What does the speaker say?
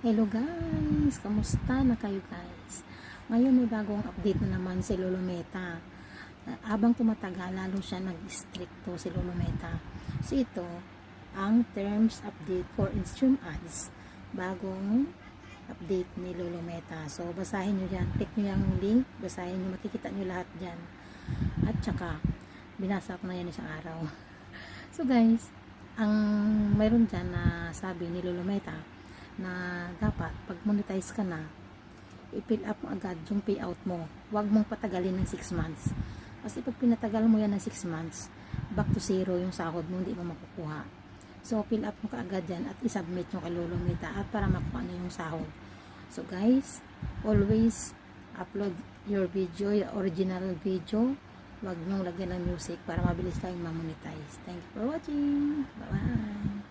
Hello guys! Kamusta na kayo guys? Ngayon may bagong update na naman si Lolo Meta. Habang tumatagal, lalo siya nag-stricto si Lolo Meta. So ito, ang terms update for in-stream ads. Bagong update ni Lolo Meta. So basahin nyo dyan. Click nyo yung link. Basahin nyo. Makikita nyo lahat dyan. At saka, binasa ko na yan isang araw. So guys, ang mayroon dyan na sabi ni Lolo Meta, na dapat pag monetize ka na, i-fill up mo agad yung payout mo. Huwag mong patagalin ng 6 months. Kasi pag pinatagal mo yan ng 6 months, back to zero yung sahod mo, hindi mo makukuha. So, fill up mo ka agad yan at isubmit yung kay Lolo Meta at para makuha na yung sahod. So, guys, always upload your video, your original video. Huwag nyong lagyan ng music para mabilis tayong ma-monetize. Thank you for watching. Bye-bye.